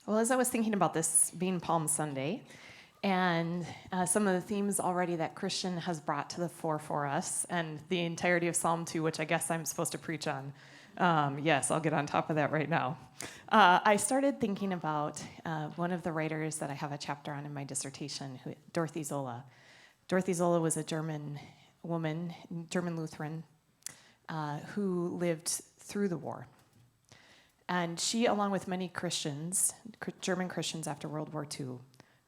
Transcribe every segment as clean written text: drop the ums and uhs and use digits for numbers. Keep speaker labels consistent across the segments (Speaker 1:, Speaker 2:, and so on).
Speaker 1: Well, as I was thinking about this being Palm Sunday, and some of the themes already that Christian has brought to the fore for us, and the entirety of Psalm 2, which I guess I'm supposed to preach on. Yes, I'll get on top of that right now. I started thinking about one of the writers that I have a chapter on in my dissertation, Dorothy Zola. Dorothy Zola was a German woman, German Lutheran, who lived through the war. And she, along with many Christians, German Christians after World War II,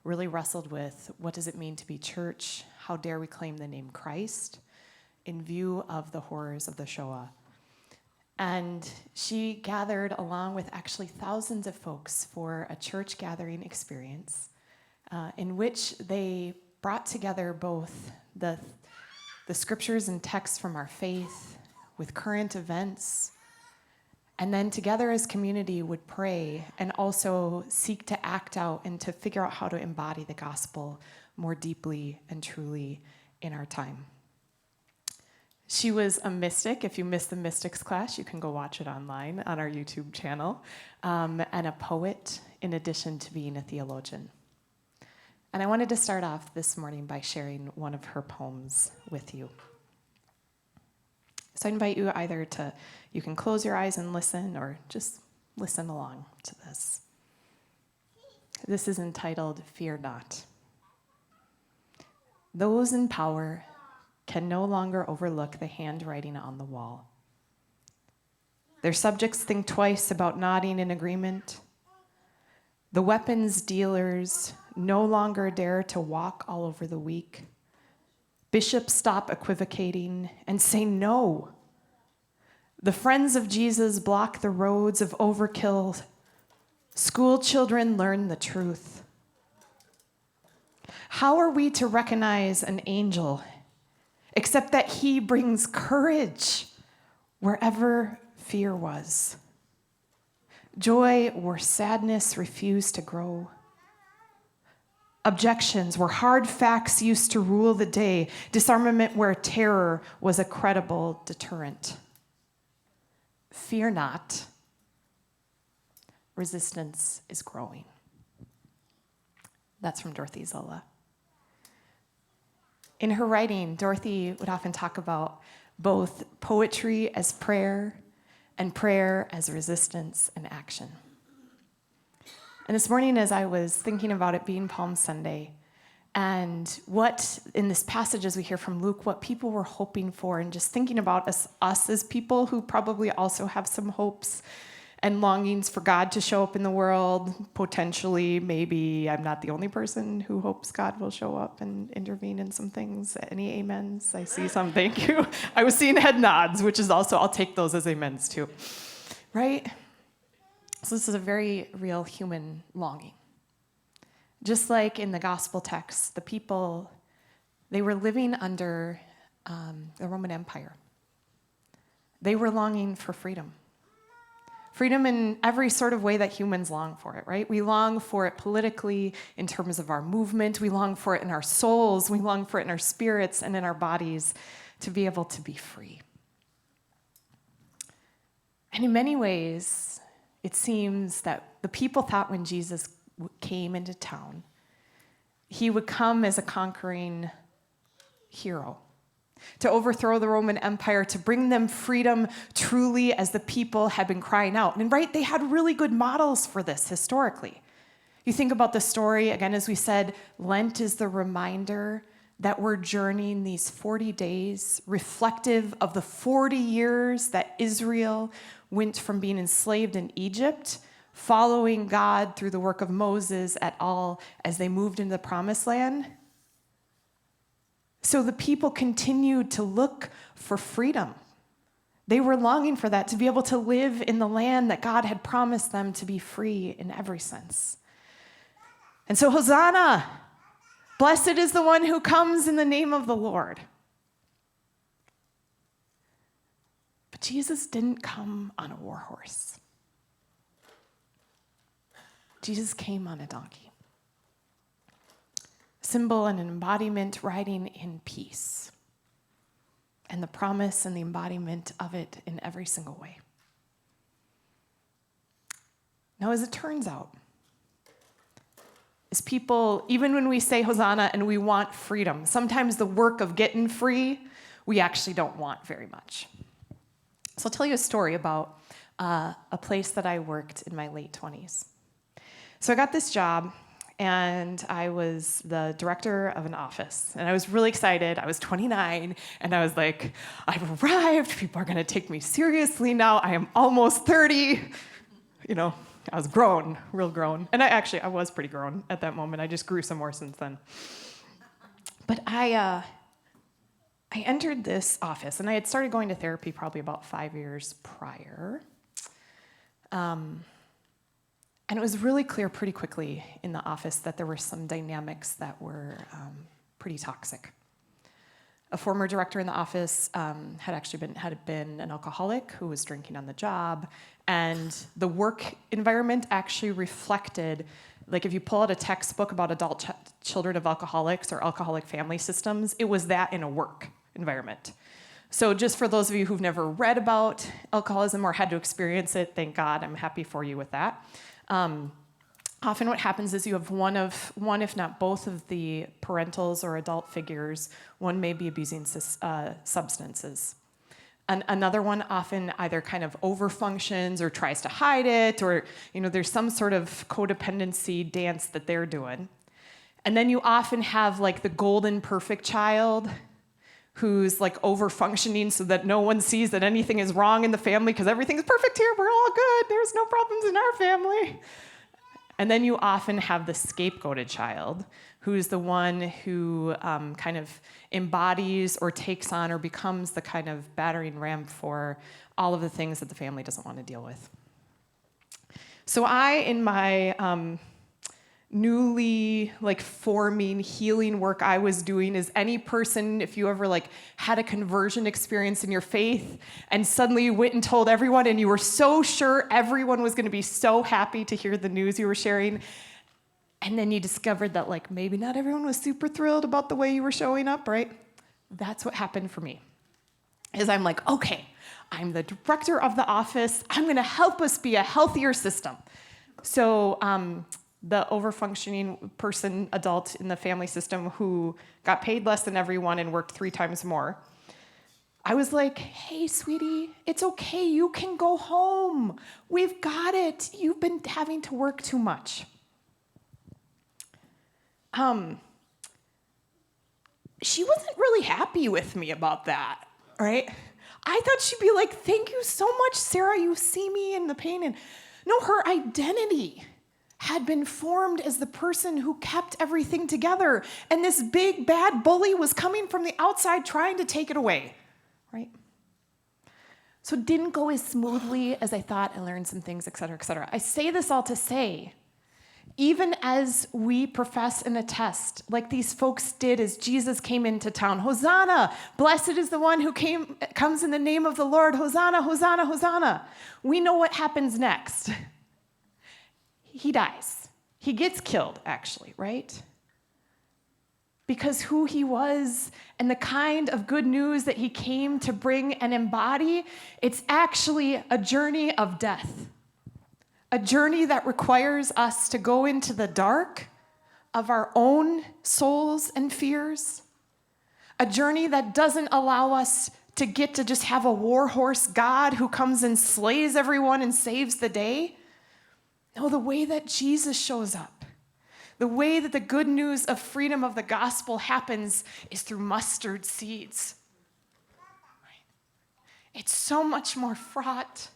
Speaker 1: really wrestled with what does it mean to be church? How dare we claim the name Christ in view of the horrors of the Shoah? And she gathered along with actually thousands of folks for a church gathering experience in which they brought together both the scriptures and texts from our faith with current events, and then together as community would pray and also seek to act out and to figure out how to embody the gospel more deeply and truly in our time. She was a mystic. If you missed the mystics class, you can go watch it online on our YouTube channel, and a poet in addition to being a theologian. And I wanted to start off this morning by sharing one of her poems with you. So I invite you either you can close your eyes and listen, or just listen along to this. This is entitled, Fear Not. Those in power can no longer overlook the handwriting on the wall. Their subjects think twice about nodding in agreement. The weapons dealers no longer dare to walk all over the weak. Bishops stop equivocating and say no. The friends of Jesus block the roads of overkill. School children learn the truth. How are we to recognize an angel except that he brings courage wherever fear was? Joy where sadness refused to grow. Objections where hard facts used to rule the day. Disarmament where terror was a credible deterrent. Fear not. Resistance is growing. That's from Dorothy Zola. In her writing, Dorothy would often talk about both poetry as prayer and prayer as resistance and action. And this morning, as I was thinking about it being Palm Sunday, and what in this passage as we hear from Luke, what people were hoping for, and just thinking about us as people who probably also have some hopes and longings for God to show up in the world, potentially, maybe I'm not the only person who hopes God will show up and intervene in some things. Any amens? I see some, thank you. I was seeing head nods, which is also, I'll take those as amens too, right? So this is a very real human longing. Just like in the gospel text, the people, they were living under the Roman Empire. They were longing for freedom. Freedom in every sort of way that humans long for it, right? We long for it politically in terms of our movement. We long for it in our souls. We long for it in our spirits and in our bodies to be able to be free. And in many ways, it seems that the people thought when Jesus came into town, he would come as a conquering hero, to overthrow the Roman Empire, to bring them freedom truly as the people had been crying out. And right, they had really good models for this historically. You think about the story, again, as we said, Lent is the reminder that we're journeying these 40 days reflective of the 40 years that Israel went from being enslaved in Egypt, following God through the work of Moses et al. As they moved into the promised land. So the people continued to look for freedom. They were longing for that, to be able to live in the land that God had promised them to be free in every sense. And so Hosanna, blessed is the one who comes in the name of the Lord. But Jesus didn't come on a war horse. Jesus came on a donkey. Symbol and an embodiment riding in peace. And the promise and the embodiment of it in every single way. Now, as it turns out, is people, even when we say Hosanna and we want freedom, sometimes the work of getting free, we actually don't want very much. So I'll tell you a story about a place that I worked in my late 20s. So I got this job, and I was the director of an office. And I was really excited. I was 29, and I was like, I've arrived. People are going to take me seriously now. I am almost 30. You know, I was grown, real grown. And I was pretty grown at that moment. I just grew some more since then. But I entered this office, and I had started going to therapy probably about 5 years prior. And it was really clear pretty quickly in the office that there were some dynamics that were pretty toxic. A former director in the office had been an alcoholic who was drinking on the job, and the work environment actually reflected, like if you pull out a textbook about adult children of alcoholics or alcoholic family systems, it was that in a work environment. So just for those of you who've never read about alcoholism or had to experience it, thank God, I'm happy for you with that. Often what happens is you have one, if not both of the parentals or adult figures, one may be abusing substances. Another one often either kind of overfunctions or tries to hide it, or there's some sort of codependency dance that they're doing. And then you often have like the golden perfect child who's like over-functioning so that no one sees that anything is wrong in the family because everything's perfect here, we're all good, there's no problems in our family. And then you often have the scapegoated child, who's the one who kind of embodies or takes on or becomes the kind of battering ram for all of the things that the family doesn't want to deal with. So in my newly forming healing work I was doing, is any person, if you ever had a conversion experience in your faith and suddenly you went and told everyone and you were so sure everyone was going to be so happy to hear the news you were sharing, and then you discovered that maybe not everyone was super thrilled about the way you were showing up, right? That's what happened for me. Is I'm like, okay, I'm the director of the office, I'm going to help us be a healthier system. So the over-functioning person, adult in the family system who got paid less than everyone and worked 3 times more, I was like, hey, sweetie, it's okay. You can go home. We've got it. You've been having to work too much. She wasn't really happy with me about that, right? I thought she'd be like, thank you so much, Sara. You see me in the pain. And no, her identity had been formed as the person who kept everything together. And this big, bad bully was coming from the outside trying to take it away, right? So it didn't go as smoothly as I thought. I learned some things, et cetera, et cetera. I say this all to say, even as we profess and attest, like these folks did as Jesus came into town, Hosanna, blessed is the one who comes in the name of the Lord, Hosanna, Hosanna, Hosanna. We know what happens next. He dies. He gets killed, actually, right? Because who he was and the kind of good news that he came to bring and embody, it's actually a journey of death. A journey that requires us to go into the dark of our own souls and fears. A journey that doesn't allow us to get to just have a warhorse God who comes and slays everyone and saves the day. No, the way that Jesus shows up, the way that the good news of freedom of the gospel happens is through mustard seeds. It's so much more fraught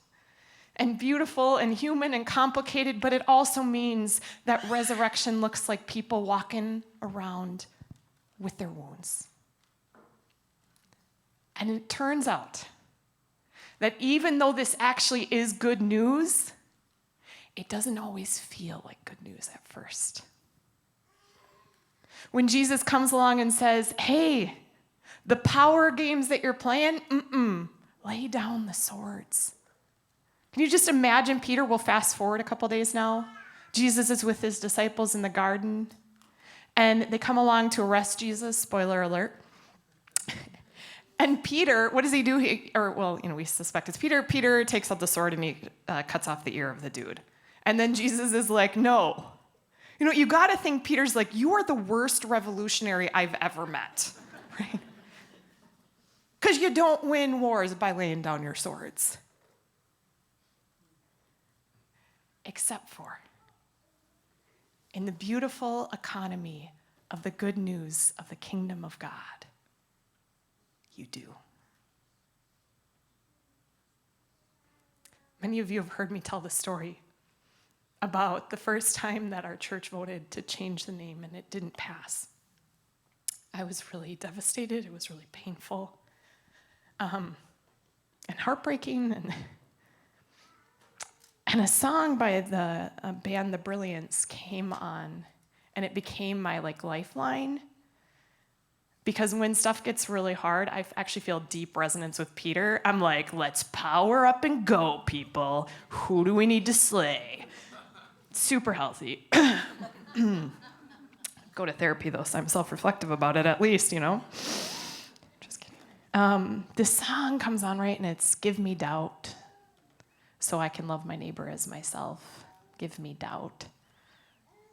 Speaker 1: and beautiful and human and complicated, but it also means that resurrection looks like people walking around with their wounds. And it turns out that even though this actually is good news, it doesn't always feel like good news at first. When Jesus comes along and says, hey, the power games that you're playing, lay down the swords. Can you just imagine Peter? We'll fast forward a couple days now. Jesus is with his disciples in the garden, and they come along to arrest Jesus, spoiler alert. And Peter, what does he do? We suspect it's Peter. Peter takes out the sword and he cuts off the ear of the dude. And then Jesus is like, no, You got to think Peter's like, you are the worst revolutionary I've ever met, right? Because you don't win wars by laying down your swords. Except for in the beautiful economy of the good news of the kingdom of God, you do. Many of you have heard me tell the story about the first time that our church voted to change the name and it didn't pass. I was really devastated. It was really painful and heartbreaking. And a song by the band The Brilliants came on, and it became my lifeline. Because when stuff gets really hard, I actually feel deep resonance with Peter. I'm like, let's power up and go, people. Who do we need to slay? Super healthy. Go to therapy, though, so I'm self-reflective about it, at least, Just kidding. This song comes on, right, and it's Give Me Doubt, so I can love my neighbor as myself. Give me doubt,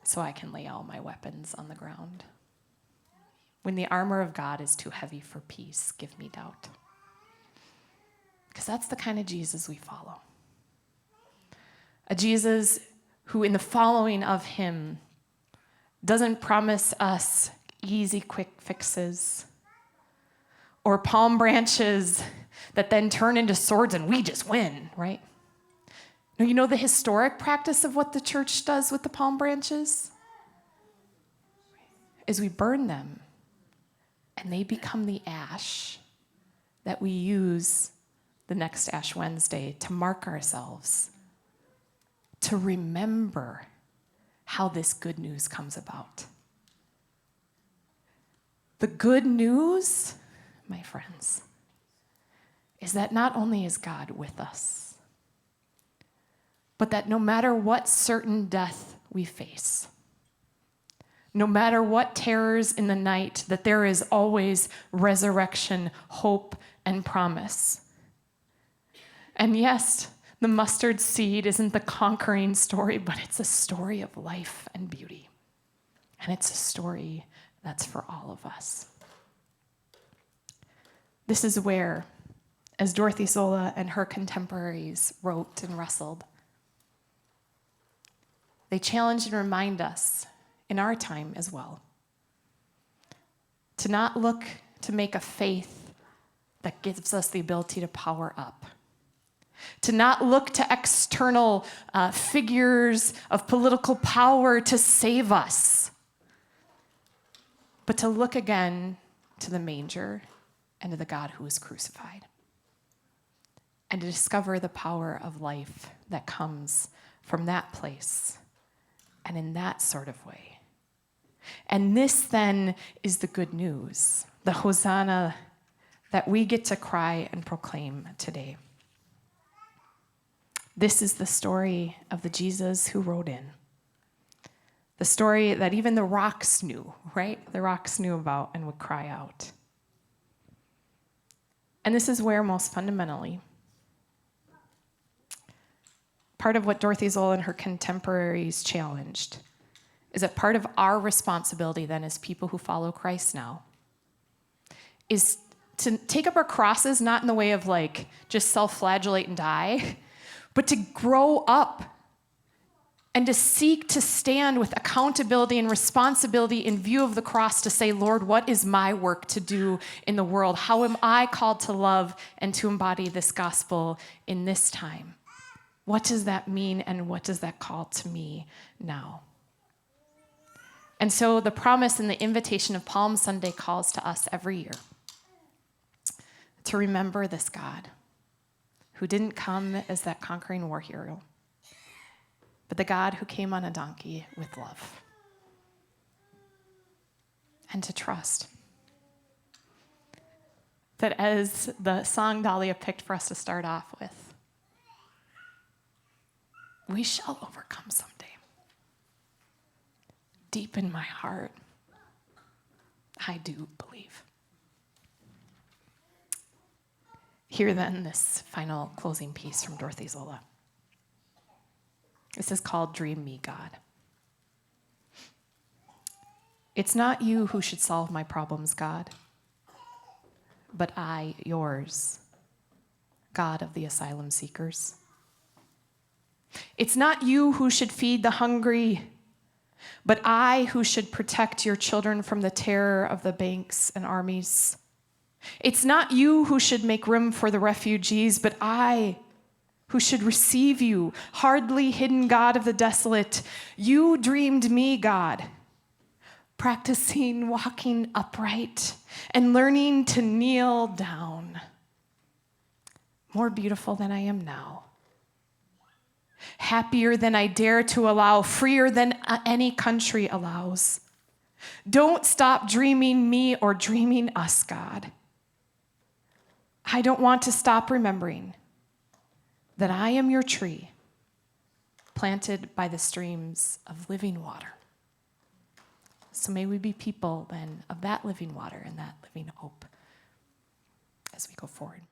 Speaker 1: so I can lay all my weapons on the ground. When the armor of God is too heavy for peace, give me doubt. Because that's the kind of Jesus we follow. A Jesus who, in the following of him, doesn't promise us easy, quick fixes or palm branches that then turn into swords and we just win, right? No, you know the historic practice of what the church does with the palm branches? Is we burn them. And they become the ash that we use the next Ash Wednesday to mark ourselves, to remember how this good news comes about. The good news, my friends, is that not only is God with us, but that no matter what certain death we face, no matter what terrors in the night, that there is always resurrection, hope, and promise. And yes, the mustard seed isn't the conquering story, but it's a story of life and beauty. And it's a story that's for all of us. This is where, as Dorothy Zola and her contemporaries wrote and wrestled, they challenge and remind us in our time as well, to not look to make a faith that gives us the ability to power up, to not look to external figures of political power to save us, but to look again to the manger and to the God who was crucified, and to discover the power of life that comes from that place and in that sort of way. And this then is the good news, the Hosanna that we get to cry and proclaim today. This is the story of the Jesus who rode in. The story that even the rocks knew, right? The rocks knew about and would cry out. And this is where most fundamentally, part of what Dorothy Zoll and her contemporaries challenged is that part of our responsibility then as people who follow Christ now is to take up our crosses, not in the way of just self-flagellate and die, but to grow up and to seek to stand with accountability and responsibility in view of the cross to say, Lord, what is my work to do in the world? How am I called to love and to embody this gospel in this time? What does that mean and what does that call to me now? And so the promise and the invitation of Palm Sunday calls to us every year to remember this God who didn't come as that conquering war hero, but the God who came on a donkey with love. And to trust that, as the song Dahlia picked for us to start off with, we shall overcome someday. Deep in my heart, I do believe. Hear then this final closing piece from Dorothy Zola. This is called Dream Me, God. It's not you who should solve my problems, God, but I yours, God of the asylum seekers. It's not you who should feed the hungry, but I who should protect your children from the terror of the banks and armies. It's not you who should make room for the refugees, but I who should receive you, hardly hidden God of the desolate. You dreamed me, God, practicing walking upright and learning to kneel down. More beautiful than I am now. Happier than I dare to allow, freer than any country allows. Don't stop dreaming me or dreaming us, God. I don't want to stop remembering that I am your tree, planted by the streams of living water. So may we be people then of that living water and that living hope as we go forward.